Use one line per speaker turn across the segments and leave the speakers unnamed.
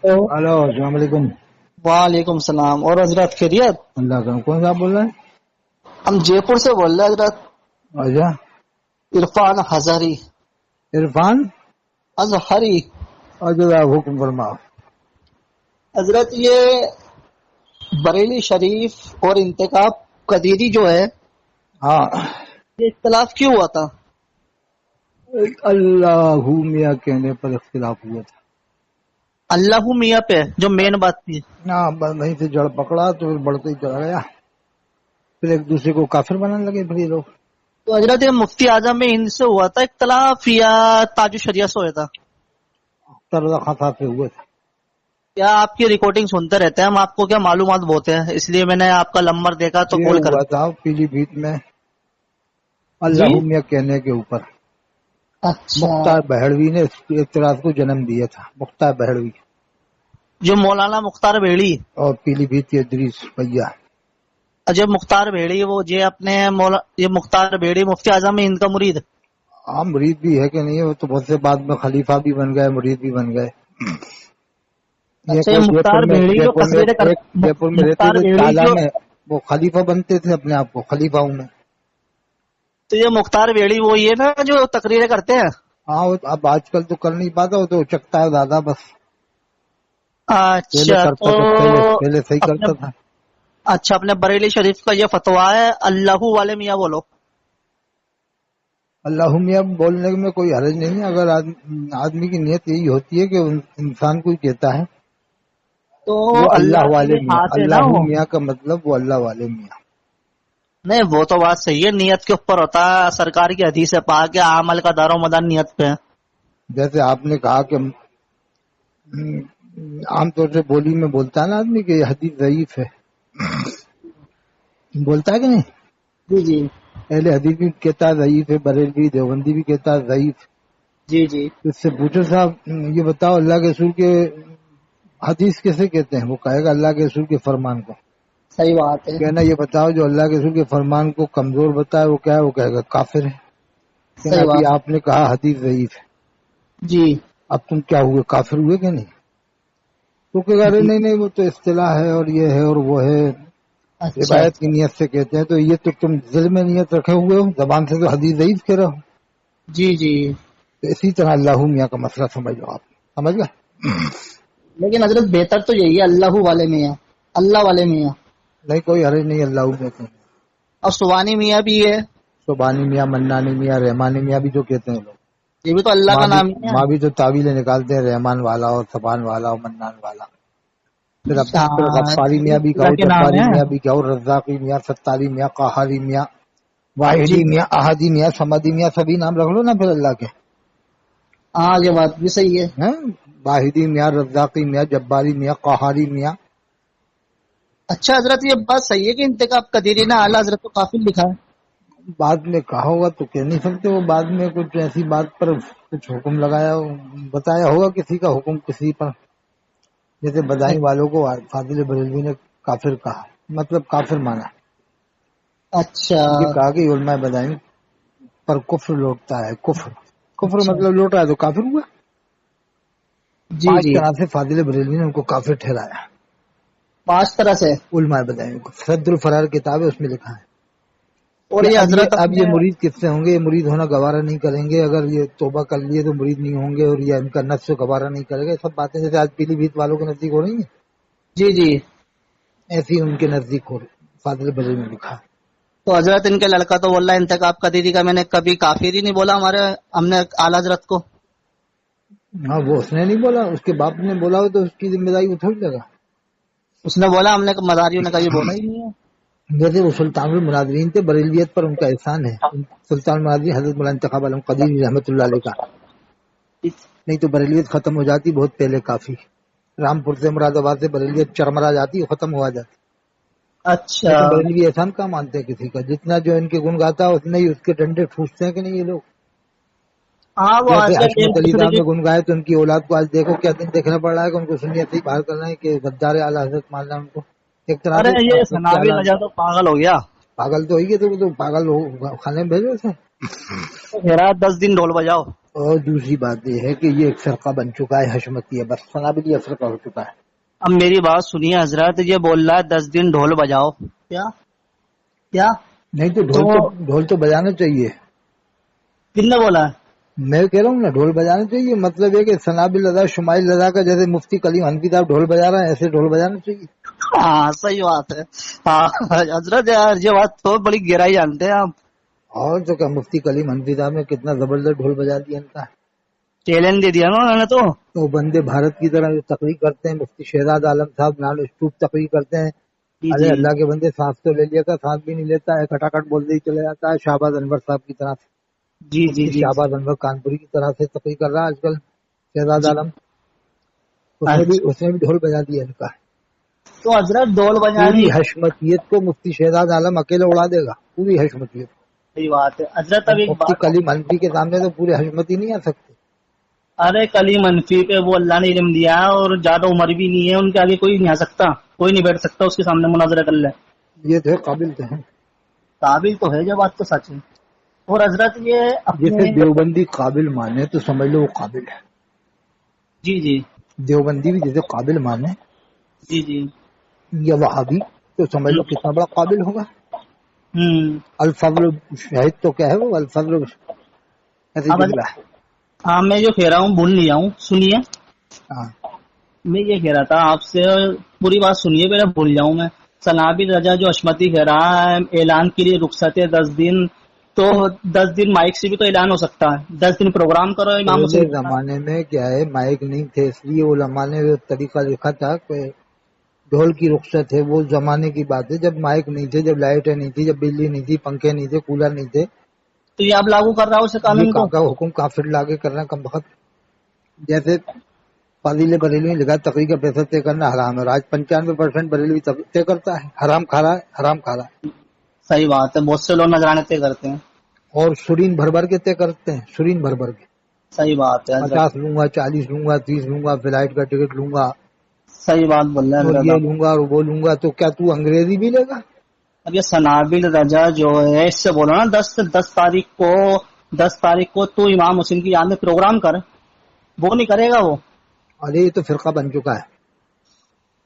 تو
ہلو السلام علیکم.
وعلیکم السلام. اور حضرت خیریت؟
اللہ کا کون صاحب بول رہے ہیں؟
ہم جے پور سے بول رہے ہیں حضرت.
اچھا
عرفان ہزاری.
عرفان
ازہری.
اجلا حکم فرماؤ.
حضرت یہ بریلی شریف اور انتخاب قدیری جو ہے
ہاں
یہ اختلاف کیوں ہوا تھا؟
اللہ میاں کہنے پر اختلاف ہوا تھا.
اللہ میاں پہ جو مین بات تھی.
ہاں بس وہیں سے جڑ پکڑا تو پھر بڑھتے ہی چلا گیا. پھر ایک دوسرے کو کافر بنانے لگے پھر یہ لوگ.
تو حضرت یہ مفتی اعظم میں ہند سے ہوا تھا اختلاف یا تاج الشریعہ سے ہوا تھا؟
ترزا خان صاحب سے ہوئے تھے.
کیا آپ کی ریکارڈنگ سنتے رہتے ہیں ہم، آپ کو کیا معلومات بہت ہیں اس لیے میں نے آپ کا نمبر دیکھا تو
یہ
کال کر
ہوا
دیا.
تھا پیلی بھیت میں
جی
اللہ میاں کہنے کے اوپر.
اچھا.
مختار بہڑوی نے اس اعتراض کو جنم دیا تھا. مختار بہڑوی
جو مولانا مختار بھیڑی،
اور پیلی بھیت کے ادریس بھیا.
جو مختار بھیڑی وہ یہ اپنے یہ مختار بھیڑی مفتی اعظم ہند کا مرید.
ہاں مرید بھی ہے کہ نہیں، وہ تو بہت سے بعد میں خلیفہ بھی بن گئے، مرید بھی بن گئے. یہ
اچھا،
کہ
یہ
جے پور
مختار
میں
بھیڑی جو تقریریں
ایک جے پور میں رہتے
مختار
تھے
بھیڑی
تالا
جو،
میں، وہ خلیفہ بنتے تھے اپنے آپ کو خلیفہ ہوں میں.
تو یہ مختار بھیڑی وہ یہ نا جو تقریریں کرتے ہیں.
ہاں وہ اب آج کل تو کر نہیں پاتا، وہ تو چکتا ہے زیادہ بس. پہلے
اچھا
کرتا
تو
تھا، پہلے صحیح
اپنے
کرتا تھا.
اچھا اپنے بریلی شریف کا یہ فتویٰ ہے اللہ والے میاں بولو.
اللہ میاں بولنے میں کوئی حرج نہیں ہے اگر آدمی کی نیت یہی ہوتی ہے کہ انسان کو ہی کہتا ہے.
تو
وہ اللہ
اللہ
والے
کے
میاں،
ہاتھ ہے نا
اللہ
وہ.
میاں کا مطلب وہ اللہ والے میاں.
نہیں وہ تو بات صحیح ہے، نیت کے اوپر ہوتا ہے. سرکار کی حدیث ہے پاک کہ عمل کا دار و مدار نیت پہ ہے.
جیسے آپ نے کہا کہ عام طور سے بولی میں بولتا ہے نا آدمی کہ یہ حدیث ضعیف ہے، بولتا ہے کہ نہیں؟
جی جی
اہل حدیث بھی کہتا ہے ضعیف ہے، بریلوی دیوبندی بھی کہتا ہے ضعیف.
جی جی.
اس سے پوچھو صاحب یہ بتاؤ اللہ کے رسول کے حدیث کیسے کہتے ہیں؟ وہ کہے گا اللہ کے رسول کے فرمان کو.
صحیح بات ہے.
کہنا یہ بتاؤ جو اللہ کے رسول کے فرمان کو کمزور بتائے وہ کیا ہے؟ وہ کہے گا کافر ہے. کہنا
صحیح
ابھی
بات.
آپ نے کہا حدیث ضعیف ہے،
جی
اب تم کیا ہوئے؟ کافر ہوئے کہ نہیں؟ تو کہے گا ارے
جی.
نہیں وہ تو اصطلاح ہے اور یہ ہے اور وہ ہے،
اچھا
روایت کی
اچھا.
نیت سے کہتے ہیں. تو یہ تو تم دل میں نیت رکھے ہوئے ہو، زبان سے تو حدیث ضعیف کہہ رہے ہو.
جی جی.
تو اسی طرح اللہ میاں کا مسئلہ سمجھ لو آپ. سمجھ گئے؟
لیکن حضرت بہتر تو یہی ہے اللہ والے میاں، اللہ والے میاں.
نہیں کوئی حرج نہیں اللہ میاں کہتے ہیں.
اور سبحانی میاں بھی ہے.
سبحانی میاں، منانی میاں، رحمانی میاں بھی جو کہتے ہیں لوگ.
یہ بھی تو اللہ کا نام ہی ہے.
ماں بھی تو تعویلیں نکالتے ہیں، رحمان والا اور سبحان والا اور منان والا. پھر اب پھر
ہاں
غفاری
یہ
میاں بھی
اللہ
کہو،
کے نام
جباری
ہے.
میاں بھی کہو، رزاقی میاں، ستاری میاں، قہاری میاں،
جی
واحدی میاں، احدی میاں، سمدی میاں، سبھی نام رکھ لو نا پھر اللہ کے.
ہاں یہ بات بھی صحیح ہے.
ہیں؟ واحدی میاں، رزاقی میاں، جباری میاں، قہاری میاں.
اچھا حضرت یہ بات صحیح ہے کہ انتخاب قدیری نے اعلیٰ حضرت کو قافل لکھا ہے.
بعد میں کہا ہوگا تو کہہ نہیں سکتے، وہ بعد میں کچھ ایسی بات پر کچھ حکم لگایا بتایا ہوگا کسی کا حکم کسی پر. جیسے بدائی والوں کو فاضل بریلوی نے کافر کہا، مطلب کافر مانا.
اچھا
یہ کہا کہ علماء بدائی پر کفر لوٹتا ہے. کفر
اچھا.
مطلب لوٹا ہے تو کافر ہوا.
جی
5
جی.
طرح سے فاضل بریلوی نے ان کو کافر ٹھہرایا
5 طرح سے.
علماء بدائی کو. صد الفرار کتاب ہے اس میں لکھا ہے
اور
کہ
یہ حضرت
اب
اپنے
یہ مرید کس سے ہوں گے؟ یہ مرید ہونا گوارا نہیں کریں گے، اگر یہ توبہ کر لیے تو مرید نہیں ہوں گے، اور یہ ان کا نفس گوارا نہیں کرے گا. یہ سب باتیں جیسے آج پیلی بھیت والوں کے نزدیک ہو رہی ہیں،
جی جی.
ایسی ان کے نزدیک ہو رہی. فاضل بریلوی نے لکھا.
تو حضرت ان کے لڑکا تو بول رہا ہے انتخاب قدیری کا میں نے کبھی کافر ہی نہیں بولا ہم نے اعلیٰ حضرت کو.
ہاں وہ اس نے نہیں بولا، اس کے باپ نے بولا ہو تو اس کی ذمہ داری وہ تھوڑی لگا.
اس نے بولا، ہم نے مزاریوں نے کبھی بولا ہی نہیں ہے.
جیسے وہ سلطان المناظرین تھے، بریلویت پر ان کا احسان ہے. سلطان المناظرین حضرت مولانا انتخاب عالم قدیری رحمۃ اللہ علیہ کا. نہیں تو بریلویت ختم ہو جاتی بہت پہلے کافی. رامپور سے مراد آباد سے بریلویت چرمرا جاتی، ختم ہوا جاتی.
اچھا.
لیکن بریلوی احسان کہاں مانتے ہیں کسی کا؟ جتنا جو ان کے گن گاتا ہے اتنے ہی اس کے ڈنڈے ٹھوستے ہیں کہ نہیں یہ لوگ.
ہاں وہ
جیسے
آج کل ایک
حشمت علی
دوسرے
صاحب
کی.
نے گنگائے تو ان کی اولاد کو آج دیکھو کیا دن دیکھنا پڑ رہا ہے کہ ان کو سنیت سے ہی باہر کرنا ہے کہ غدار اعلیٰ حضرت ماننا ہے ان کو. ایک طرح
ارے
سے
یہ
حضرت
سنابی
اعلیٰ
نجا تو پاگل ہو گیا.
پاگل تو ہوئی گے، تو وہ تو پاگل خانے میں بھیجو اسے.
خیرات 10 دن ڈھول بجاؤ.
اور دوسری بات یہ ہے کہ یہ ایک فرقہ بن چکا ہے حشمتی ہے، بس سنابلیہ فرقہ ہو چکا ہے.
اب میری بات سنیے حضرت، یہ بول رہا ہے 10 دن ڈھول بجاؤ، کیا کیا
نہیں تو ڈھول تو بجانا چاہیے.
کن نے بولا ہے؟
میں کہہ رہا ہوں نا ڈھول بجانا چاہیے. مطلب ہے کہ سنابل ادا شمائل ادا کا جیسے مفتی کلیم حنفی صاحب ڈھول بجا رہا ہے ایسے ڈھول بجانا چاہیے.
ہاں صحیح بات ہے. ہاں حضرت یار یہ بات تو بڑی گہرائی جانتے ہیں آپ.
اور جو کہ مفتی کلیم حنفی صاحب نے کتنا زبردست ڈھول بجا دیا ان کا.
چیلنج دے دیا نا انہوں نے
تو بندے بھارت کی طرح جو تقریر کرتے ہیں، مفتی شہزاد عالم صاحب نان اسٹوپ تقریر کرتے ہیں.
جی
ارے
جی
اللہ کے بندے سانس تو لے لیا تھا، سانس بھی نہیں لیتا ہے، کھٹاکھٹ بولتے ہی چلے جاتا ہے. شہباز انور صاحب کی طرح سے،
جی جی
مفتی
جی
شہباز انور کانپوری کی طرح سے تقریر کر رہا ہے آج کل شہزاد
جی.
عالم. اس نے بھی ڈھول بجا دیا ان کا.
تو حضرت ڈھول
پوری
بجانی
حشمتیت کو مفتی شہزاد عالم اکیلے اڑا دے گا، پوری حشمتیت.
صحیح بات ہے حضرت.
اور
اب ایک
مفتی
بات،
کلیم حنفی کے سامنے تو پورے حشمتی نہیں آ سکتے.
ارے کلی منفی پہ وہ اللہ نے علم دیا ہے اور زیادہ عمر بھی نہیں ہے ان کے آگے، کوئی نہیں آ سکتا، کوئی نہیں بیٹھ سکتا اس کے سامنے مناظرہ کر لے.
یہ تو ہے، قابل تو ہیں.
قابل تو ہے، جو بات تو سچ ہے. اور حضرت یہ
جیسے
اپنے،
دیوبندی قابل مانے تو سمجھ لو وہ قابل ہے.
جی جی
دیوبندی بھی جیسے قابل مانے
جی جی
یا وہابی تو سمجھ لو کتنا بڑا قابل ہوگا.
ہوں.
الفضل شاہد تو کیا ہے وہ الفضل ایسے
اب
جملہ ہے.
ہاں میں جو کہہ رہا ہوں بھول نہیں جاؤں، سنیے.
ہاں
میں یہ کہہ رہا تھا آپ سے، پوری بات سنیے پہلے بھول جاؤں میں. سنابل رضا جو اشمتی کہہ رہا ہے اعلان کے لیے رخصت ہے 10 دن، تو 10 دن مائک سے بھی تو اعلان ہو سکتا ہے. 10 دن پروگرام کرو امام
پہلے
حسین.
زمانے میں کیا ہے مائک نہیں تھے، اس لیے علماء نے وہ طریقہ لکھا تھا کہ ڈھول کی رخصت ہے. وہ زمانے کی بات ہے جب مائک نہیں تھے، جب لائٹیں نہیں تھی، جب بجلی نہیں تھی، پنکھے نہیں تھے، کولر نہیں تھے.
تو یہ آپ لاگو کر رہا ہو اسے
یہ
قانون کو.
کاکا حکم کافر لاگے کرنا کم وقت. جیسے فاضل بریلوی نے لکھا تقریر کا پیسہ طے کرنا حرام ہے، آج 95% بریلوی طے کرتا ہے، حرام کھا رہا ہے، حرام کھا رہا ہے.
صحیح بات ہے، بہت سے لوگ نذرانے طے کرتے ہیں.
اور سرین بھر بھر کے طے کرتے ہیں، سرین بھر بھر کے.
صحیح بات ہے حضرت.
50 لوں گا، 40 لوں گا، 30 لوں گا، فلائٹ کا ٹکٹ لوں گا،
صحیح بات بول رہے ہیں
اور
حضرت
یہ
آپ.
لوں گا اور وہ لوں گا. تو کیا تو انگریزی بھی لے گا؟
اب یہ سنابل رضا جو ہے اس سے بولو نا 10 تاریخ کو تو امام حسین کی یاد میں پروگرام کر، وہ نہیں کرے گا وہ.
ارے یہ تو فرقہ بن چکا ہے.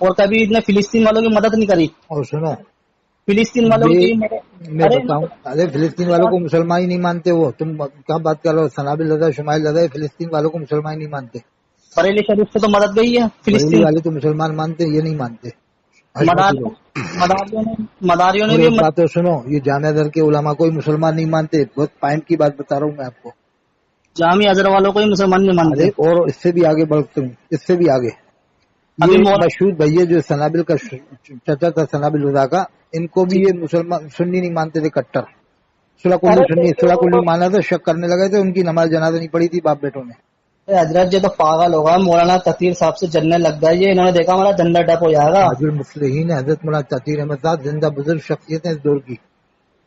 اور کبھی نے فلسطین والوں کی مدد نہیں کری.
اور سنو
فلسطین والوں
یہ
کی
میں
ارے
بتاؤں، ارے فلسطین والوں کو مسلمان ہی نہیں مانتے. وہ تم کیا بات کر رہے ہو؟ سنابل رضا شمائل رضا فلسطین والوں کو مسلمان ہی نہیں مانتے.
بریلی شریف سے تو مدد گئی ہے
بریلی
فلسطین.
والے تو مسلمان مانتے، یہ نہیں مانتے حشمتی لوگ.
مداریوں نے
اور
بھی
ایک بات تو سنو، یہ جامعہ در کے علماء کوئی مسلمان نہیں مانتے. بہت پوائنٹ کی بات بتا رہا ہوں میں آپ کو.
جامع ازہر والوں کو ہی مسلمان نہیں مانتے.
ارے اور اس سے بھی آگے بڑھتے ہوں، اس سے بھی آگے.
ابھی
یہ
مولانا
مشہور بھیا جو سنابل کا چچا تھا سنابل رضا کا، ان کو بھی
جی.
یہ مسلمان سنی نہیں مانتے تھے، کٹر. سلا کلی
ارے
سنی، سلا کلی مانا تھا، شک کرنے لگے تھے. ان کی نماز جنازہ نہیں پڑھی تھی باپ بیٹوں نے.
حضرت یہ تو پاگل ہوگا، مولانا تطہیر صاحب سے جلنے لگ گئے. یہ انہوں نے دیکھا ہمارا جھنڈا ڈپ ہو جائے گا.
تاج المصلحین حضرت مولانا تطہیر احمد صاحب زندہ بزرگ شخصیت ہیں اس دور کی.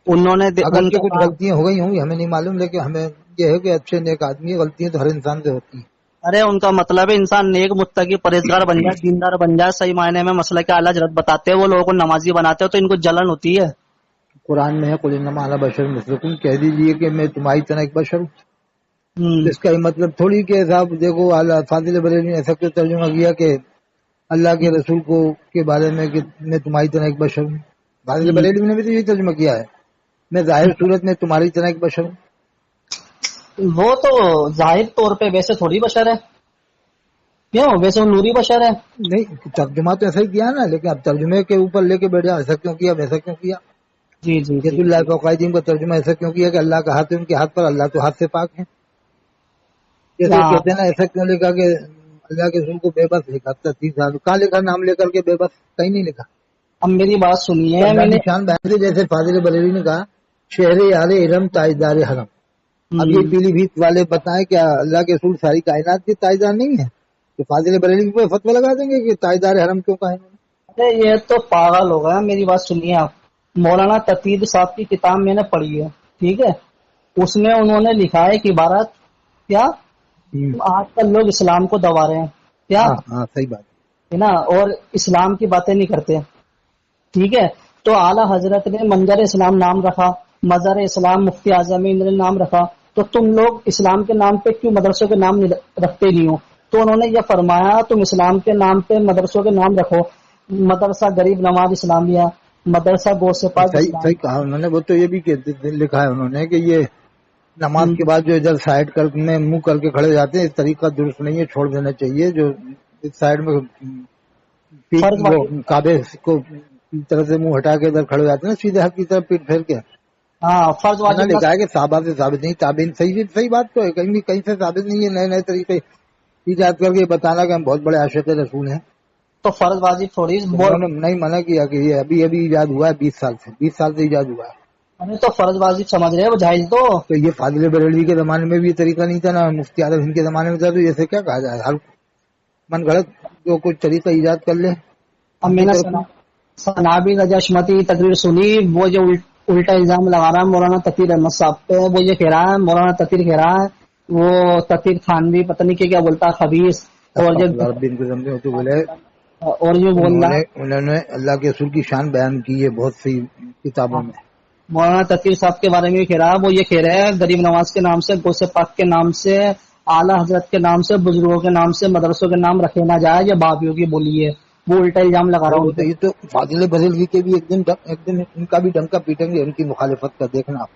انہوں نے ان
اگرچہ
کا
کچھ غلطیاں ہو گئی ہوں گی ہمیں نہیں معلوم، لیکن ہمیں یہ ہے کہ اچھے نیک آدمی، غلطیاں تو ہر انسان سے ہوتی ہیں.
ارے ان کا مطلب ہے انسان نیک متقی پرہیزگار بن جائے، دیندار بن جائے. صحیح معنی میں مسئلہ کے اعلیٰ حضرت بتاتے ہیں، وہ لوگوں کو نمازی بناتے ہیں تو ان کو جلن ہوتی ہے.
قرآن میں ہے قل انما انا بشر مثلکم، کہہ دیجیے کہ میں تمہاری طرح ایک بشر ہوں.
ہوں.
اس کا یہ مطلب تھوڑی کہ صاحب دیکھو فاضل بریلوی نے ایسا کیوں ترجمہ کیا کہ اللہ کے رسول کو کے بارے میں کہ میں تمہاری طرح ایک بشر ہوں. فاضل بریلوی نے بھی تو یہ ترجمہ کیا ہے، میں ظاہر صورت میں تمہاری طرح ایک بشر ہوں.
وہ تو ظاہر طور پہ ویسے تھوڑی بشر ہے، کیوں؟ ویسے وہ نوری بشر ہے.
نہیں ترجمہ تو ایسا ہی کیا نا، لیکن اب ترجمے کے اوپر لے کے بیٹھ جاؤ، ایسا کیوں کیا ویسا کیوں کیا.
جی جی
ید
جی
اللہ فوقائدین کا ترجمہ ایسا کیوں کیا کہ اللہ کا ہاتھ ہے ان کے ہاتھ پر، اللہ تو ہاتھ سے پاک ہے. جیسے کہتے ہیں نا ایسا کیوں لکھا کہ اللہ کے رسول کو بے بس لکھا. 30 سال کہاں لکھا نام لے کر کے بے بس؟ کہیں نہیں لکھا.
اب میری بات سنیے،
اللہ
میں نے
کی شان بیان تھی. جیسے فاضل بریلوی نے کہا شہر یار علم تاجدار حرم. اب یہ پیلی بھیت والے بتائیں کیا اللہ کے رسول ساری کائنات کے تاجدار نہیں ہے؟ تو فاضل بریلوی پہ فتویٰ لگا دیں گے کہ تاجدار حرم کیوں کہا انہوں نے؟
ارے یہ تو پاگل ہوگا. میری بات سنیے آپ، مولانا تطہیر صاحب کی کتاب میں نے پڑھی ہے، ٹھیک ہے؟ اس میں انہوں نے لکھا ہے کہ عبارت کیا آج کل لوگ اسلام کو دبا رہے ہیں، کیا
ہاں ہاں صحیح بات
ہے نا، اور اسلام کی باتیں نہیں کرتے، ٹھیک ہے؟ تو اعلیٰ حضرت نے منظر اسلام نام رکھا، مظہر اسلام مفتی اعظم نے نام رکھا. تو تم لوگ اسلام کے نام پہ کیوں مدرسوں کے نام رکھتے نہیں ہو؟ تو انہوں نے یہ فرمایا تم اسلام کے نام پہ مدرسوں کے نام رکھو، مدرسہ غریب نواز اسلامیہ، مدرسہ غوث پاک
صحیح
اسلامیہ۔
صحیح کہا انہوں نے. وہ تو یہ بھی لکھا ہے انہوں نے کہ یہ نماز کے بعد جو ادھر سائڈ کر میں منہ کر کے کھڑے جاتے ہیں، اس طریقہ درست نہیں ہے، چھوڑ دینا چاہیے. جو اس سائڈ میں
فرض
وہ
واجب،
کعبے کو کی طرف سے منہ ہٹا کے ادھر کھڑے جاتے ہیں، سیدھے حق کی طرف پیٹ پھیر کے.
ہاں فرض
انہوں
واجب
نے
نہ،
لکھا ہے کہ صحابہ سے ثابت نہیں، تابعین. صحیح بات تو ہے، کہیں سے ثابت نہیں ہے. نئے نئے طریقے ایجاد کر کے بتانا کہ ہم بہت بڑے عاشق رسول ہیں.
تو فرض واجب تھوڑی
انہوں نے نہیں منع کیا کہ یہ ابھی ایجاد ہوا ہے، 20 سال سے ایجاد ہوا ہے.
تو فرض واجب سمجھ رہے ہیں وہ جاہل تو۔
تو یہ فاضل بریلوی کے زمانے میں بھی یہ طریقہ نہیں تھا، نہ مفتی اعظم ہند کے زمانے میں تھا. تو ایسے کیا کہا جائے، ہر من گھڑت جو کچھ طریقہ ایجاد کر لے.
اب میں نے سنابی رجشمتی تقریر سنی، وہ جو الٹا الزام لگا رہا ہے مولانا تقیر احمد صاحب پہ، وہ یہ کہہ رہا ہے مولانا تقیر کہہ رہا ہے وہ تقیر خانوی پتہ نہیں کیا بولتا ہے، خبیث، اور جو بول رہا ہے
انہوں نے اللہ کے رسول کی شان بیان کی ہے بہت سی کتابوں میں.
مولانا تقیر صاحب کے بارے میں بھی کہہ رہا ہے، وہ یہ کہہ رہے ہیں غریب نواز کے نام سے، غوث پاک کے نام سے، اعلیٰ حضرت کے نام سے، بزرگوں کے نام سے مدرسوں کے نام رکھے نہ جائے، یہ بابیوں کی بولی ہے. وہ الٹا الزام لگا رہا ہوں.
یہ تو فاضل بریلوی کے بھی ایک دن ان کا بھی ڈنکا پیٹیں گے، ان کی مخالفت کا دیکھنا آپ.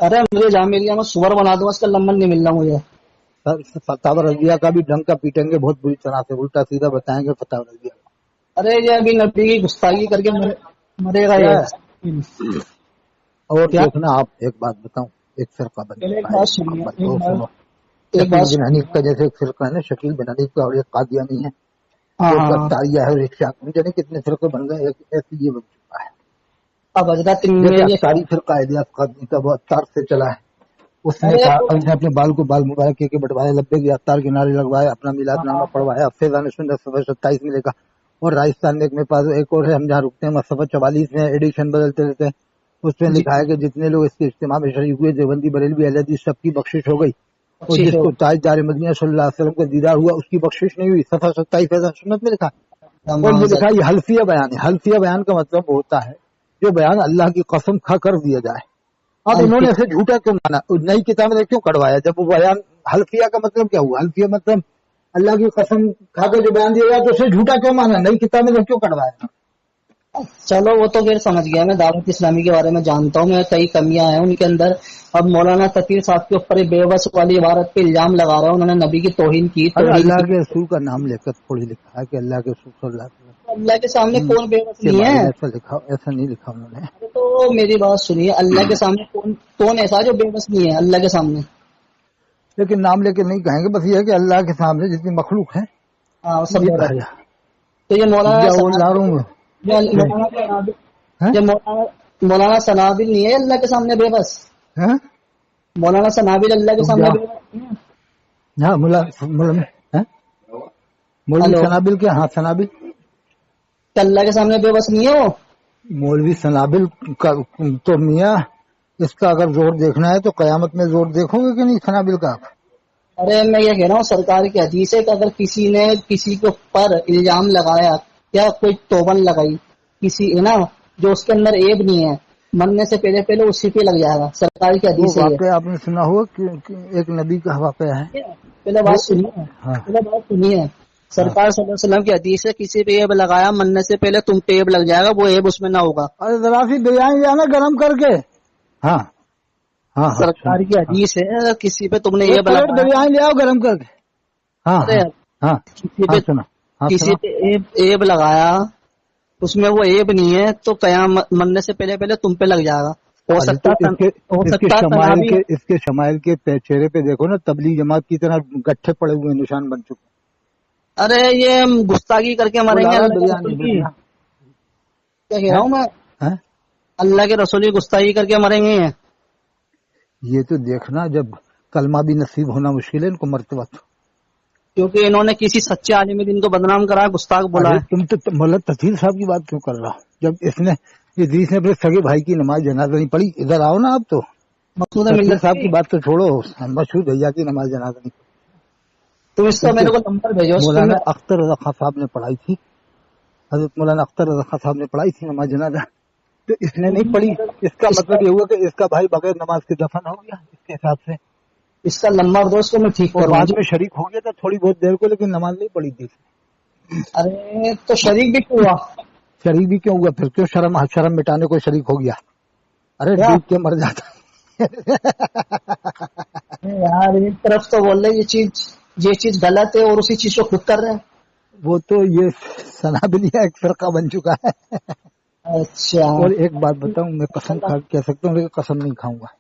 ارے مجھے جامعہ میں سور بنا دوں، اس کا لمبن نہیں مل رہا مجھے.
فتح رضویہ کا بھی ڈنکا پیٹیں گے بہت بری طرح سے، الٹا سیدھا بتائیں گے فتح رضویہ.
ارے یہ ابھی نبی کی گستاخی کر کے مرے گا یہ.
اور دیکھنا آپ ایک بات بتاؤں، ایک فرقہ بن
ایک بات سنیے، ایک
شکیل
بات
بن حنیف کا جیسے ایک فرقہ ہے نا، شکیل بن حنیف کا، اور ایک قادیانی ہے،
ہاں
ایک
ہاں
گفتاریہ ہے، اور ایک شاکر، جانے کتنے فرقے بن گئے. ایسے یہ بن چکا ہے.
اب حضرت
جیسے افطاری فرقہ ہے، افطاری کا بہت تار سے چلا ہے. اس نے اپنے بال کو بال مبارک کے بٹوائے، لبے کی افطار کے نعرے لگوائے، اپنا میلاد نامہ پڑھوایا. فیضان سنت صفحہ 27 میں لکھا. اور راجستھان میں میرے پاس ایک اور ہے، ہم جہاں رکتے ہیں صفحہ 44 میں ایڈیشن بدلتے رہتے ہیں. اس میں لکھا ہے کہ جتنے لوگ اس کے اجتماع میں شریک ہوئے، دیوبندی بریلوی اہل حدیث، سب کی بخشش ہو گئی. اور جس کو تاجدار مدینہ صلی اللہ علیہ وسلم کا دیدار ہوا، اس کی بخشش نہیں ہوئی. صفحہ 27 فیضان سنت میں لکھا. اور یہ لکھا یہ حلفیہ بیان ہے. حلفیہ بیان کا مطلب ہوتا ہے جو بیان اللہ کی قسم کھا کر دیا جائے. اب انہوں نے ایسے جھوٹا کیوں مانا، نئی کتاب میں کیوں کڑوایا جب وہ بیان. حلفیہ کا مطلب کیا ہوا؟ حلفیہ مطلب اللہ کی قسم کھا کر جو بیان دیا گیا تو اسے جھوٹا کیوں مانا، نئی کتاب میں کیوں کڑوایا؟
چلو وہ تو پھر سمجھ گیا، میں دعوت اسلامی کے بارے میں جانتا ہوں، میں کئی کمیاں ہیں ان کے اندر. اب مولانا تقیر صاحب کے اوپر بے بس والی عبارت پہ الزام لگا رہا ہے، انہوں نے نبی کی توہین کی.
اللہ کے رسول کا نام لے کر تھوڑی لکھا ہے کہ اللہ کے رسول صلی اللہ علیہ وسلم.
اللہ کے سامنے کون بے بس نہیں ہے؟
ایسا نہیں لکھا انہوں نے.
تو میری بات سنیے، اللہ کے سامنے کون ایسا جو بے بس نہیں ہے اللہ کے سامنے؟
لیکن نام لے کے نہیں کہیں گے، بس یہ ہے کہ اللہ کے سامنے جتنی مخلوق ہے
سب. تو یہ مولانا سنابل نہیں ہے اللہ کے سامنے بے بس؟ مولانا سنابل اللہ کے سامنے بے بس؟
ہاں مولوی سنابل کے، ہاں سنابل
اللہ کے سامنے بے بس نہیں ہے وہ.
مولوی سنابل کا تو میاں اس کا اگر زور دیکھنا ہے تو قیامت میں زور دیکھو گے کہ نہیں سنابل کا.
ارے میں یہ کہہ رہا ہوں سرکار کی حدیث ہے کہ اگر کسی نے کسی کے اوپر الزام لگایا یا کوئی توبن لگائی کسی ہے نا جو اس کے اندر عیب نہیں ہے، مرنے سے پہلے اسی پہ لگ جائے گا. سرکار کی حدیث ہے.
واقعہ آپ نے سنا ہوا کہ ایک نبی کا واقعہ ہے.
پہلے بات سنیے، سرکار صلی اللہ علیہ وسلم کی حدیث ہے کسی پہ عیب لگایا مرنے سے پہلے تم پہ عیب لگ جائے گا، وہ عیب اس میں نہ ہوگا.
ارے ذرا سی بریانی لانا گرم کر کے. ہاں
سرکار کی حدیث ہے کسی پہ تم نے عیب لگایا،
بریانی لے آؤ گرم کر کے.
کسی پہ عیب لگایا اس میں وہ عیب نہیں ہے تو قیامت مرنے سے پہلے تم پہ لگ جائے گا.
اس کے شمائل کے چہرے پہ دیکھو نا، تبلیغ جماعت کی طرح گٹھے پڑے ہوئے نشان بن چکے.
ارے یہ گستاخی کر کے مریں گے. کیا کہہ رہا ہوں میں، اللہ کے رسول کی گستاخی کر کے مریں گے.
یہ تو دیکھنا جب کلمہ بھی نصیب ہونا مشکل ہے ان کو مرتے وقت،
کیونکہ انہوں نے کسی سچے عالم دین کو بدنام کرا، گستاخ بولا ہے.
تم تو مولانا تطہیر صاحب کی بات کیوں کر رہا؟ جب ادریس نے اپنے سگے بھائی کی نماز جنازہ نہیں پڑھی. ادھر آؤ نا آپ. تو
مقصود
تطہیر صاحب کی بات تو چھوڑو، مشہور بھیا کی نماز جنازہ نہیں پڑھی.
تم اس کا میرے کو نمبر بھیجو.
مولانا اختر رضا خان صاحب نے پڑھائی تھی، حضرت مولانا اختر رضا خان صاحب نے پڑھائی تھی نماز جنازہ. تو اس نے نہیں پڑھی، اس کا مطلب یہ ہوا کہ اس کا بھائی بغیر نماز کے دفن ہو گیا اس کے حساب سے،
اس کا نمبر دو، اس کو میں ٹھیک
اور
کروں
بعد
گا.
میں شریک ہو گیا تھا تھوڑی بہت دیر کو، لیکن نماز نہیں پڑھی تھی.
ارے تو شریک بھی کیوں ہوا؟
شریک بھی کیوں ہوا پھر؟ کیوں شرم مٹانے کو شریک ہو گیا؟ ارے
کیا
ڈوب کے مر جاتا.
یار ایک طرف تو بول رہے یہ چیز غلط ہے اور اسی چیز کو خود کر رہے ہیں.
وہ تو یہ سنابلیہ ایک فرقہ بن چکا ہے.
اچھا.
اور ایک بات بتاؤں، میں قسم کھا کے کہہ سکتا ہوں لیکن قسم نہیں کھاؤں گا،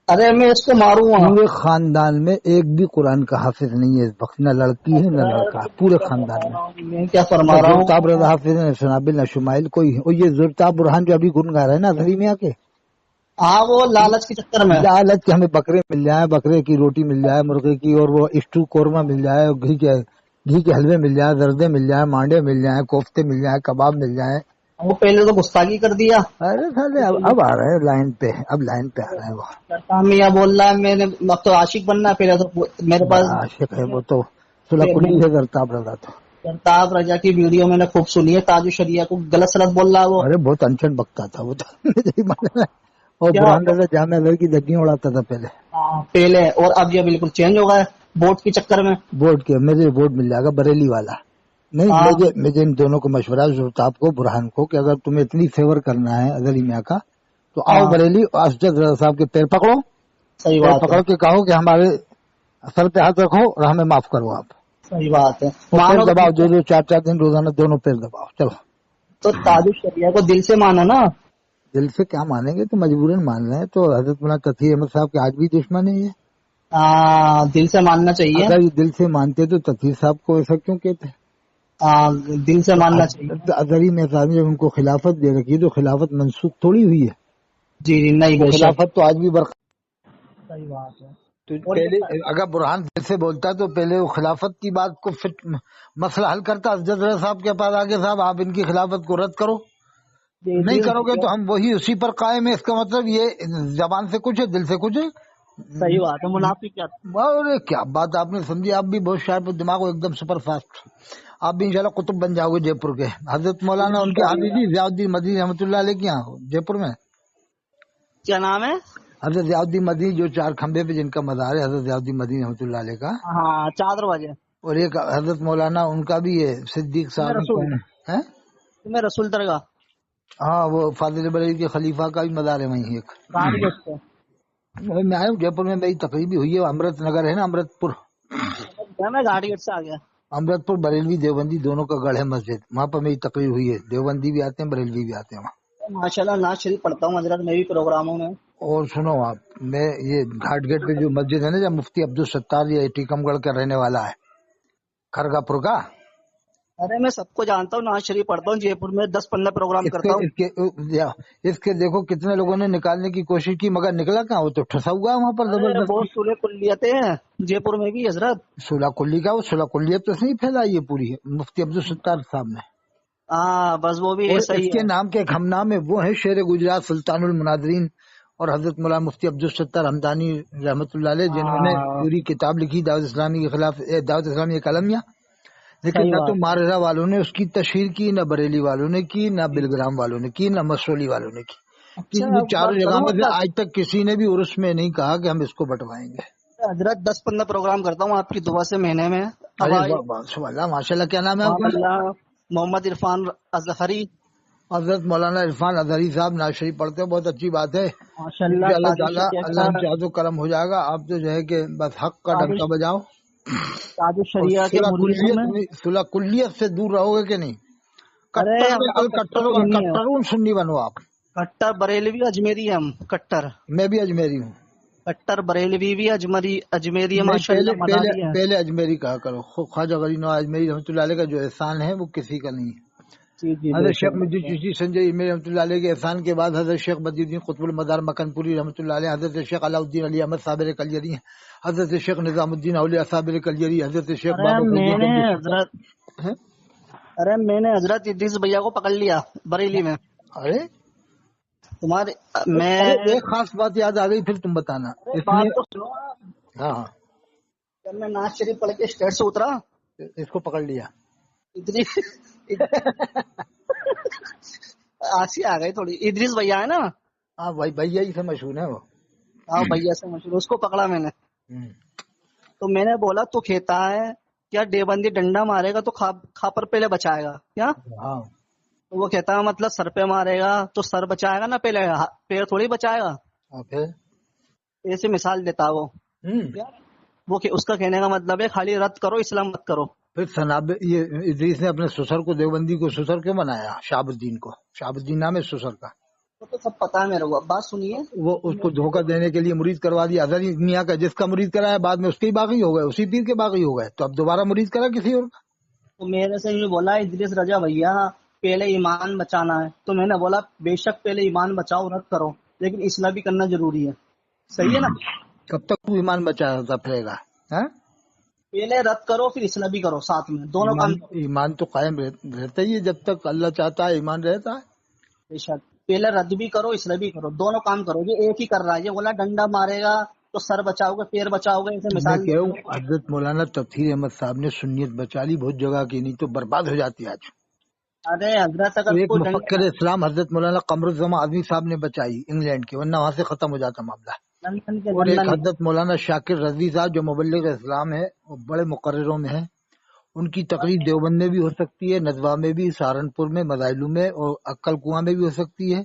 ارے میں اس کو ماروں گا.
پورے خاندان میں ایک بھی قرآن کا حافظ نہیں ہے اس وقت، نہ لڑکی ہے نہ لڑکا ہے پورے خاندان میں.
میں کیا فرما
نہ
رہا
زرتاب رضا
ہوں.
حافظ نہ سنابل نہ شمائل کوئی. اور یہ زرتاب برہان جو ابھی گن گا رہا ہے نا ازہری میں آ کے،
ہاں وہ لالچ کے چکر میں.
لالچ کے ہمیں بکرے مل جائیں، بکرے کی روٹی مل جائے مرغے کی، اور وہ اسٹو قورمہ مل جائے، اور گھی کے حلوے مل جائیں، زردے مل جائیں، مانڈے مل جائیں، کوفتے مل جائیں، کباب مل جائیں.
وہ پہلے تو گستاخی کر دیا.
ارے سارے اب آ رہے ہیں لائن پہ، اب لائن پہ آ رہے ہیں وہ.
میاں بول رہا ہے میں نے اب تو عاشق بننا ہے. پہلے تو میرے
بڑا
پاس
عاشق ہے وہ تو، صلح کلی ہے زرتاب رضا تو.
سرتاج رضا کی ویڈیو میں نے خوب سنی ہے. تاج الشریعہ کو غلط سلط بول رہا ہے وہ.
ارے بہت انچن بکتا تھا وہ تو. اور
کیا
برہان رضا جامع ازہر کی دگیاں اڑاتا تھا پہلے.
پہلے، اور اب یہ بالکل چینج ہو گیا ہے ووٹ کے چکر میں.
بورڈ کے مجھے ووٹ مل جائے گا بریلی والا. نہیں مجھے ان دونوں کو مشورہ ہے، زرتاب کو برہان کو، کہ اگر تمہیں اتنی فیور کرنا ہے ازہری میاں کا تو آؤ بریلی، اسجد رضا صاحب کے پیر پکڑو،
صحیح
پیر
بات ہے.
پکڑ کے کہو کہ ہمارے سر پہ ہاتھ رکھو اور ہمیں معاف کرو آپ.
صحیح بات ہے.
اور پیر
مانو
دباؤ، جو 4 دن روزانہ دونوں پیر دباؤ. چلو
تو تاج الشریعہ کو دل سے مانو نا.
دل سے کیا مانیں گے، تو مجبوراً مان رہے ہیں. تو حضرت مولانا تقی احمد صاحب کے آج بھی دشمن ہے یہ.
دل سے ماننا چاہیے.
اگر یہ دل سے مانتے تو تقی صاحب کو ایسا کیوں کہتے؟
دل سے ماننا چاہیے.
ازہری میں جب ان کو خلافت دے رکھی ہے تو خلافت منسوخ تھوڑی ہوئی ہے.
جی جی نہیں
وہ
بے شک.
خلافت تو آج بھی برقرار.
صحیح بات ہے.
تو پہلے اگر برہان دل سے بولتا تو پہلے وہ خلافت کی بات کو مسئلہ حل کرتا. اسجد رضا صاحب کے پاس آگے صاحب آپ ان کی خلافت کو رد کرو، نہیں کرو گے تو ہم وہی اسی پر قائم ہے. اس کا مطلب یہ زبان سے کچھ ہے دل سے کچھ ہے.
صحیح بات ہے. منافق کیا.
ارے کیا بات آپ نے سمجھی. آپ بھی بہت شارپ دماغ ہو، ایک دم سپر فاسٹ. آپ بھی انشاءاللہ قطب بن جاؤ گے جے پور کے. حضرت مولانا ان کے حافظی ضیاء الدین مدنی رحمۃ اللہ علیہ کے یہاں جے پور میں
کیا نام ہے؟
حضرت ضیاء الدین مدنی، جو 4 کھمبے پہ جن کا مزار ہے، حضرت ضیاء الدین مدنی رحمۃ اللہ علیہ کا.
ہاں 4 دروازے.
اور ایک حضرت مولانا ان کا بھی ہے صدیق صاحب ہے.
میں رسول درگاہ.
ہاں وہ فاضل بریلوی کے خلیفہ کا بھی مزار ہے وہیں ایک. میں آیا ہوں جے پور میں، میری تقریبی ہوئی ہے. امرت نگر ہے نا، امرت پور.
میں گاڑی گیٹ سے آ گیا.
امرت پور بریلوی دیوبندی دونوں کا گڑھ ہے مسجد، وہاں پر میری تقریر ہوئی ہے. دیوبندی بھی آتے ہیں، بریلوی بھی آتے ہیں وہاں.
ماشاءاللہ ناز شریف پڑھتا ہوں حضرت میں بھی پروگراموں میں.
اور سنو آپ، میں یہ گھاٹ گیٹ پہ جو مسجد ہے نا، جب مفتی عبدالستار یہ ٹیکم گڑھ کا رہنے والا ہے، کھرگا پور کا.
ارے میں سب کو جانتا ہوں، ناز شریف پڑھتا ہوں جے پور میں 10-15 پروگرام کرتا ہوں.
اس کے دیکھو کتنے لوگوں نے نکالنے کی کوشش کی مگر نکلا کہاں، وہ تو ٹھسا ہوا وہاں پر زبردست.
بہت صلح کلیتیں ہیں جے پور میں بھی حضرت.
صلح کلی کا، وہ صلح کلیت تو نہیں پھیلائی ہے پوری مفتی عبدالستار صاحب نے.
ہاں بس وہ بھی
اور
ایسا ہی
اس کے
ہے.
نام کے ایک ہم نام ہے، وہ ہے شیر گجرات سلطان المناظرین اور حضرت مولانا مفتی عبدالستار ہمدانی رحمۃ اللہ علیہ، جنہوں نے پوری کتاب لکھی دعوت اسلامی کے خلاف، دعوت اسلامی ایک المیہ. لیکن نہ تو مارزہ والوں نے اس کی تشہیر کی، نہ بریلی والوں نے کی، نہ بلگرام والوں نے کی، نہ مسرولی والوں نے کی. ان 4 جگہ میں سے آج تک کسی نے بھی عرس میں نہیں کہا کہ ہم اس کو بٹوائیں گے.
حضرت 10-15 پروگرام کرتا ہوں آپ کی دعا سے مہینے میں.
ماشاء اللہ. کیا نام ہے آپ کا؟
محمد عرفان اظہری.
حضرت مولانا عرفان اظہری صاحب ناز شریف پڑھتے ہیں، بہت اچھی بات ہے.
اللہ
تعالیٰ اللہ ان چاہے تو کرم ہو جائے گا. آپ تو جو ہے کہ بس حق کا ڈنکا بجاؤ.
تاج الشریعہ کے
صلح کلیت سے دور رہو گے کہ نہیں؟ کٹر سنی بنو آپ.
کٹر بریلوی اجمیری ہم. کٹر
میں بھی اجمیری ہوں.
کٹر بریلوی بھی اجمیری
پہلے اجمیری کہا کرو. خواجہ غریب نواز اجمیری رحمۃ اللہ علیہ کا جو احسان ہے وہ کسی کا نہیں ہے. حضرت شیخ مجید چشتی سنجے اجمیری رحمۃ اللہ علیہ کے احسان کے بعد حضرت شیخ بدی الدین قطب المدار مکن پوری رحمۃ اللہ علیہ، حضرت شیخ علاء الدین علی احمد صابر کلیری، حضرت شیخ نظام الدین اولیاء صابر کلیری، حضرت شیخ
ارے میں نے حضرت ادریس بھیا کو پکڑ لیا بریلی میں.
ارے
تمہارے
ایک خاص بات یاد آ گئی، پھر تم بتانا. ہاں
جب میں ناز شریف پڑھ کے اسٹیج سے اترا،
اس کو پکڑ لیا.
آسی آ گئی تھوڑی. ادریس بھیا ہے نا,
ہاں بھائی بھیا ہی سے مشہور ہے وہ.
ہاں بھیا سے مشہور, اس کو پکڑا میں نے.
ہوں.
تو میں نے بولا تو کہتا ہے کیا دیوبندی ڈنڈا مارے گا تو کھاپر پہلے بچائے گا کیا؟
ہاں
تو وہ کہتا ہے مطلب سر پہ مارے گا تو سر بچائے گا نا پہلے, پیر تھوڑی بچائے گا.
پھر
ایسے مثال دیتا وہ. وہ اس کا کہنے کا مطلب ہے خالی رد کرو, اسلام مت کرو.
پھر سناب یہ ادریس نے اپنے سسر کو دیوبندی کو سسر کیوں بنایا؟ شہاب الدین کو. شہاب الدین نام ہے سسر کا.
وہ تو سب پتا ہے میرے کو. بات سنیے,
وہ اس کو دھوکہ دینے کے لیے مرید کروا دیا اظہری میاں کا, جس کا مرید کرایا بعد میں اس کے ہی باقی ہو گئے, اسی پیر کے باقی ہو گئے, تو اب دوبارہ مرید کرا کسی اور کا.
تو میرے سے یہ بولا ادریس رضا بھیا پہلے ایمان بچانا ہے. تو میں نے بولا بے شک پہلے ایمان بچاؤ, رد کرو, لیکن اصلاح بھی کرنا ضروری ہے. صحیح ہے نا؟
کب تک تو ایمان بچاتا پھرے گا؟
پہلے رد کرو پھر اصلاح بھی کرو, ساتھ میں دونوں کام کرو.
ایمان تو قائم رہتا ہی ہے جب تک اللہ چاہتا ہے, ایمان رہتا ہے.
بے شک پہلے رد بھی کرو اصلاح بھی کرو, دونوں کام کرو. یہ ایک ہی کر رہا ہے, یہ بولا ڈنڈا مارے گا تو سر بچاؤ گے, پیر بچاؤ گے, ایسے
میں
مثال
کہہ رہا ہوں حضرت مولانا تفسیر احمد صاحب نے سنیت بچا لی بہت جگہ کی, نہیں تو برباد ہو جاتی آج.
ارے حضرت اگر
ایک
کوئی
مفکر اسلام حضرت مولانا قمر الزمان آدمی صاحب نے بچائی انگلینڈ کے, ورنہ وہاں سے ختم ہو جاتا معاملہ.
لندن کے
اور ایک
لندن
حضرت مولانا شاکر رضوی صاحب جو مبلغ اسلام ہے, وہ بڑے مقرروں میں ہیں. ان کی تقریر دیوبند میں بھی ہو سکتی ہے, ندوہ میں بھی, سہارنپور میں, مدائلو میں, اور عقل کنواں میں بھی ہو سکتی ہے,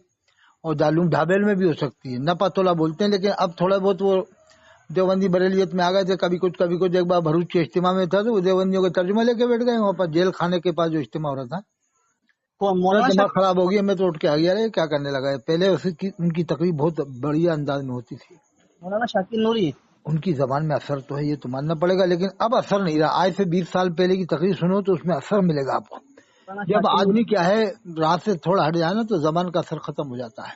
اور دارالعلوم ڈھابیل میں بھی ہو سکتی ہے. نپا تولا بولتے ہیں, لیکن اب تھوڑا بہت وہ دیوبندی بریلیت میں آ گئے تھے. کبھی کچھ کبھی کچھ. ایک بار بھروچ کے اجتماع میں تھا تو وہ دیوبندیوں کا ترجمہ لے کے بیٹھ گئے وہاں پر جیل خانے کے پاس جو اجتماع ہو رہا تھا. میرا
مولانا
دماغ خراب ہو گیا, میں تو اٹھ کے آ گیا. کیا کرنے لگا ہے؟ پہلے ان کی تقریر بہت بڑھیا انداز میں ہوتی تھی.
مولانا شاکر نوری
ان کی زبان میں اثر تو ہے, یہ تو ماننا پڑے گا, لیکن اب اثر نہیں رہا. آج سے 20 سال پہلے کی تقریر سنو تو اس میں اثر ملے گا آپ کو.
مولانا
جب
شاکر
آدمی
نوری
کیا ہے رات سے تھوڑا ہٹ جائے نا تو زبان کا اثر ختم ہو جاتا ہے.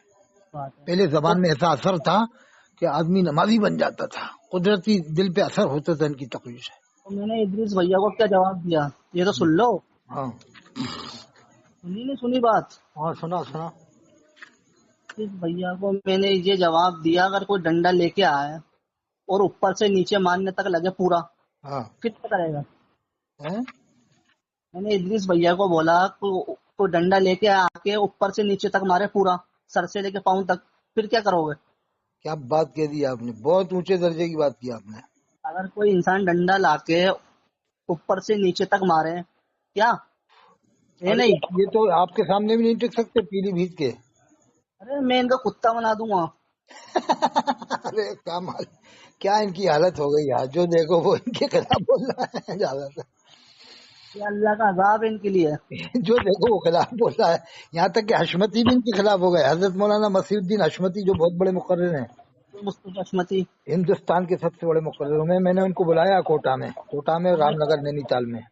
بات ہے.
پہلے زبان میں ایسا اثر تھا کہ آدمی نمازی بن جاتا تھا, قدرتی دل پہ اثر ہوتا تھا ان کی تقریر سے.
تو میں نے ادریس بھیا کو کیا جواب دیا, یہ تو سن لو.
ہاں
سنی نہیں سنی بات.
ہاں سنا.
ادریس بھیا کو میں نے یہ جواب دیا, اگر کوئی ڈنڈا لے کے آئے اور اوپر سے نیچے مارنے تک لگے پورا,
ہاں
کتنا کرے گا؟ میں نے ادریس بھیا کو بولا کوئی ڈنڈا لے کے آ کے اوپر سے نیچے تک مارے پورا, سر سے لے کے پاؤں تک, پھر کیا کرو گے؟
کیا بات کہہ دی آپ نے, بہت اونچے درجے کی بات کی آپ نے.
اگر کوئی انسان ڈنڈا لا کے اوپر سے نیچے تک مارے, کیا ہے نہیں؟
یہ تو آپ کے سامنے بھی نہیں ٹک سکتے پیلی بھیت کے.
ارے میں ان کا کتا بنا دوں گا.
ارے کیا ان کی حالت ہو گئی یار, جو دیکھو وہ ان کے خلاف بول رہا ہے زیادہ تر.
یہ اللہ کا عذاب ہے ان کے لیے.
جو دیکھو وہ خلاف بول رہا ہے, یہاں تک کہ حشمتی بھی ان کے خلاف ہو گئے. حضرت مولانا مسیح الدین حشمتی جو بہت بڑے مقرر ہیں,
مصطفی حشمتی
ہندوستان کے سب سے بڑے مقرروں میں نے ان کو بلایا کوٹا میں رام نگر نینی تال میں.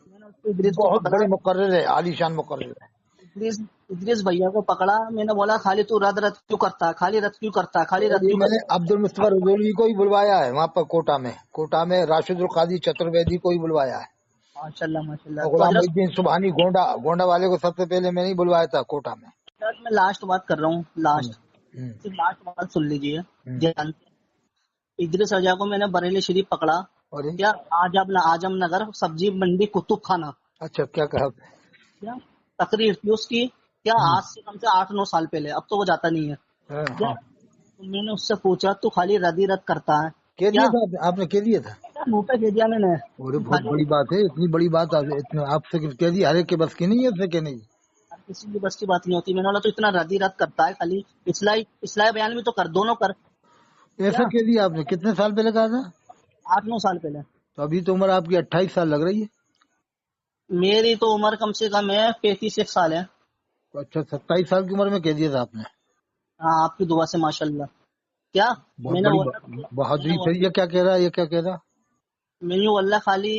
میں نے اس کو ادریس کو
بہت
پکڑا,
بڑے مقرر ہے, عالی شان مقرر ہے.
ادریس بھیا کو پکڑا, میں نے بولا خالی تو رد کیوں کرتا ہے, خالی رد کیوں کرتا ہے, خالی رد
اور یہ
کیوں
میں
کرتا
نے عبد المصطفیٰ رضوی کو ہی بلوایا ہے وہاں پر کوٹا میں راشد القادری چترویدی کو ہی بلوایا ہے.
ہے؟ ماشاء اللہ ماشاء اللہ.
اور
تو
غلام
حضرت
الدین سبحانی گونڈا والے کو سب سے پہلے میں نہیں بلوایا تھا کوٹا میں.
میں لاسٹ بات کر رہا ہوں, لاسٹ
ہوں،
صرف لاسٹ بات سن لیجیے.
ہوں.
ادریس رضا کو میں نے بریلی شریف پکڑا,
اور
کیا آجم نگر سبزی منڈی کتب خانہ,
اچھا کیا کہا؟
کیا تقریر تھی اس کی, کیا آج سے کم سے 8-9 سال پہلے, اب تو وہ جاتا نہیں ہے. کیا میں نے اس سے پوچھا تو خالی رد ہی رد کرتا ہے
کہہ
کیا؟
دیا تھا آپ نے, کہہ دیا تھا.
منہ پہ کہہ دیا میں نے.
اور بہت بڑی بات ہے, اتنی بڑی بات آپ سے کہہ دی, ہر ایک کے بس کی نہیں ہے اس سے کہ نہیں.
کسی بھی بس کی بات نہیں ہوتی. میں نے بولا تو اتنا رد ہی رد کرتا ہے, خالی اصلاح بیان بھی تو کر, دونوں کر.
ایسا کہہ دیا آپ نے, کتنے سال پہلے کہا تھا؟
8-9 سال پہلے.
تو ابھی تو عمر آپ کی 28 سال لگ رہی ہے.
میری تو عمر کم سے کم ہے 35 سال ہے.
اچھا 27 سال کی عمر میں کہہ دیا تھا آپ نے.
ہاں آپ کی دعا سے ماشاء اللہ. کیا
بہت
میں نے
بڑی
بولا,
بہادری. پھر یہ کیا کہہ رہا؟
میں یوں اللہ خالی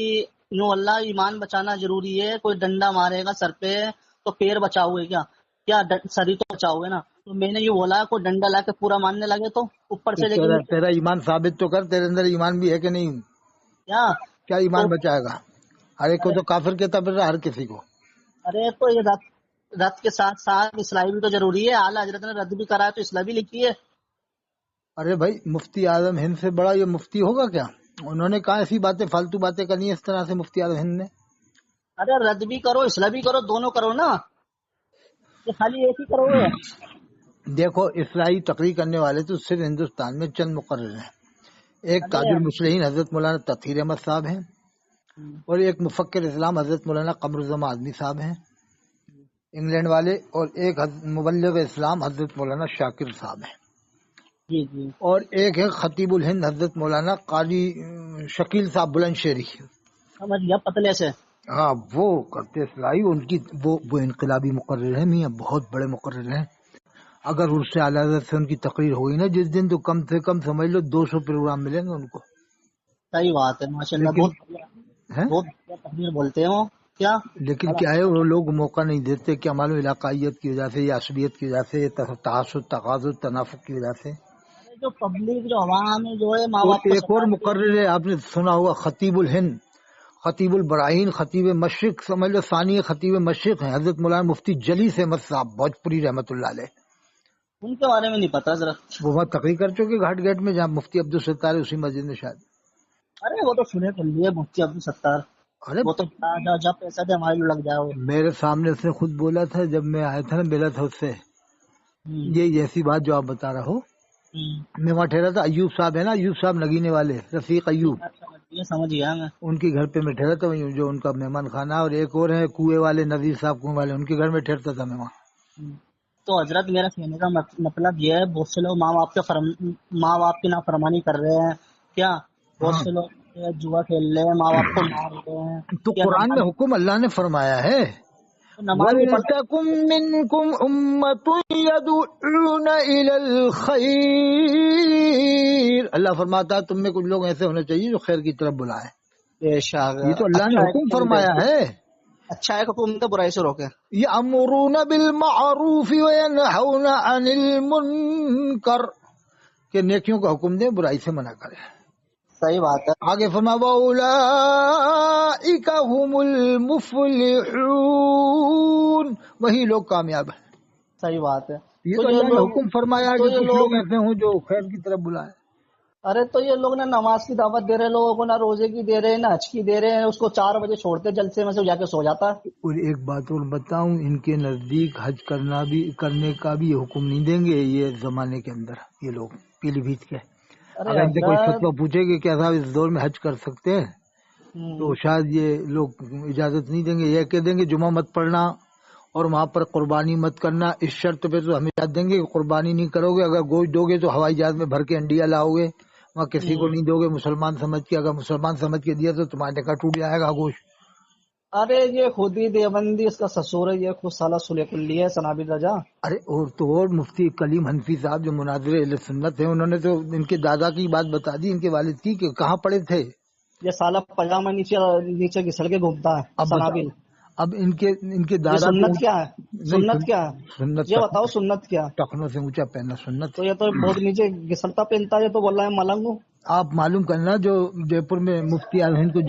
یوں اللہ ایمان بچانا ضروری ہے. کوئی ڈنڈا مارے گا سر پہ تو پیر بچاؤ گے کیا سر ہی تو بچاؤ گے نا. تو میں نے یہ بولا کوئی ڈنڈا لا کے پورا مارنے لگے تو اوپر سے لیکن
تیرا ایمان ثابت تو کر, تیرے اندر ایمان بھی ہے کہ نہیں. کیا ایمان بچائے گا؟ ہر ایک کو تو کافر کہتا پھر ہر کسی کو.
ارے تو یہ رد کے ساتھ ساتھ اصلاح بھی تو ضروری ہے. اعلیٰ حضرت نے رد بھی کرا ہے تو اصلاح بھی لکھی ہے.
ارے بھائی مفتی اعظم ہند سے بڑا یہ مفتی ہوگا کیا؟ انہوں نے کہا ایسی باتیں فالتو باتیں کرنی ہے اس طرح سے مفتی اعظم ہند نے.
ارے رد بھی کرو اصلاح بھی کرو, دونوں کرو نا. یہ خالی ایک ہی کرو گے؟
دیکھو اصلاحی تقریر کرنے والے تو صرف ہندوستان میں چند مقرر ہیں. ایک تاج المصلحین حضرت مولانا تطہیر احمد صاحب ہیں، اور ایک مفکر اسلام حضرت مولانا قمر الزمان آزمی صاحب ہیں انگلینڈ والے، اور ایک مبلغ اسلام حضرت مولانا شاکر صاحب ہیں،
جی جی
اور ایک ہے خطیب الہند حضرت مولانا قاضی شکیل صاحب بلند شہری.
سمجھ گیا، پتلے سے.
ہاں وہ کرتے اصلاحی، ان کی وہ انقلابی مقرر ہیں میاں، بہت بڑے مقرر ہیں. اگر اس سے اعلیٰ حضرت سے ان کی تقریر ہوئی نا جس دن، تو کم سے کم سمجھ لو 200 پروگرام ملیں گے ان کو.
صحیح بات ہے، ماشاء اللہ،
لیکن
بہت بڑھیا تقریر بولتے ہیں وہ. کیا
لیکن کیا ہے، وہ لوگ موقع نہیں دیتے، کیا معلوم علاقائیت کی وجہ سے یا عصبیت کی وجہ سے یا تعصب تغاضر تنافق کی وجہ سے.
جو پبلک، جو عوام ہے، جو ہے ماں
اور
باپ کو
ایک اور مقرر ہے، آپ نے سنا ہوگا، خطیب الہند، خطیب البراہین، خطیب مشرق، سمجھ لو ثانی خطیب مشرق ہیں حضرت مولانا مفتی جلیس احمد صاحب بھوجپوری رحمۃ اللہ علیہ.
ان کے بارے میں نہیں پتا ذرا.
وہ وہاں تقریر کر چکے گھاٹ گیٹ میں، جہاں مفتی عبدالستار ہے اسی مسجد میں شاید.
ارے وہ تو سنے کر لیے مفتی عبدالستار،
ارے
وہ تو جب پیسہ دے ہمارے لگ جائے وہ.
میرے سامنے اس نے خود بولا تھا جب میں آیا تھا نا، ملا تھا اس سے، یہ جیسی بات جو آپ بتا رہا ہو. میں وہاں ٹھہرا تھا، ایوب صاحب ہے نا، ایوب صاحب نگینے والے، رفیق ایوب،
یہ سمجھ گیا میں.
ان کے گھر پہ میں ٹھہرا تھا، جو ان کا مہمان خانہ. اور ایک اور ہے کنویں والے، نذیر صاحب کنویں والے، ان کے گھر میں ٹھہرتا تھا میں وہاں.
تو حضرت میرا کہنے کا مطلب یہ ہے، بہت سے لوگ ماں باپ کی نافرمانی کر رہے ہیں. کیا بہت سے لوگ جوا کھیل رہے ہیں، ماں باپ کو مار رہے ہیں.
تو قرآن میں حکم اللہ نے فرمایا ہے،
نماز نہیں پڑھتے.
وَلْتَكُن مِّنكُمْ أُمَّةٌ يَدْعُونَ إِلَى الْخَيْرِ. اللہ فرماتا ہے تم میں کچھ لوگ ایسے ہونے چاہیے جو خیر کی طرف بلائیں. یہ تو اللہ نے حکم فرمایا ہے.
اچھا ہے حکومت برائی سے روکے.
يَأْمُرُونَ بِالْمَعْرُوفِ وَيَنْهَوْنَ عَنِ الْمُنكَرِ، کہ نیکیوں کا حکم دیں، برائی سے منع کریں.
صحیح بات ہے.
آگے فرما وَأُولَئِكَ هُمُ الْمُفْلِحُونَ، وہی لوگ کامیاب ہیں.
صحیح بات ہے.
یہ تو اللہ نے حکم فرمایا کہ کچھ لوگ ایسے ہوں جو خیر کی طرف بلائیں.
ارے تو یہ لوگ نہ نماز کی دعوت دے رہے لوگوں کو، نہ روزے کی دے رہے ہیں، نہ حج کی دے رہے ہیں. اس کو 4 بجے چھوڑتے جلسے میں سے، جا کے سو جاتا ہے.
اور ایک بات اور بتاؤں، ان کے نزدیک حج کرنے کا بھی حکم نہیں دیں گے یہ زمانے کے اندر. یہ لوگ پیلی بھیت کے، اگر ان سے کوئی فتویٰ پوچھے گے کہ صاحب اس دور میں حج کر سکتے ہیں، تو شاید یہ لوگ اجازت نہیں دیں گے. یہ کہہ دیں گے جمعہ مت پڑھنا اور وہاں پر قربانی مت کرنا. اس شرط پہ تو ہمیں یاد دیں گے کہ قربانی نہیں کرو گے، اگر گوشت دو گے تو ہوائی جہاز میں بھر کے انڈیا لاؤ گے، وہاں کسی کو نہیں دو گے مسلمان سمجھ کے. اگر مسلمان سمجھ کے دیا تو تمہارے نکاح ٹوٹ جائے گا گوشت.
ارے یہ خود ہی دیوبندی، اس کا سسور ہے، یہ خود سالہ سلیح کلی ہے سنابل رجا.
ارے اور مفتی کلیم حنفی صاحب جو مناظر اہل سنت ہیں، انہوں نے تو ان کے دادا کی بات بتا دی، ان کے والد کی، کہ کہاں پڑے تھے.
یہ سالہ پاجامہ نیچے گھسڑ کے گھومتا ہے سنابل.
اب ان کے دادا
سنت کیا ہے؟ سنت کیا ہے؟
سنت
یہ بتاؤ سنت کیا ہے؟
ٹخنوں سے اونچا پہننا سنت.
تو یہ تو بہت نیچے گھسڑتا پہنتا ہے، یہ تو بول رہا ہے ملنگ ہوں.
آپ معلوم کرنا جو جے پور میں مفتی اعظم ہند کو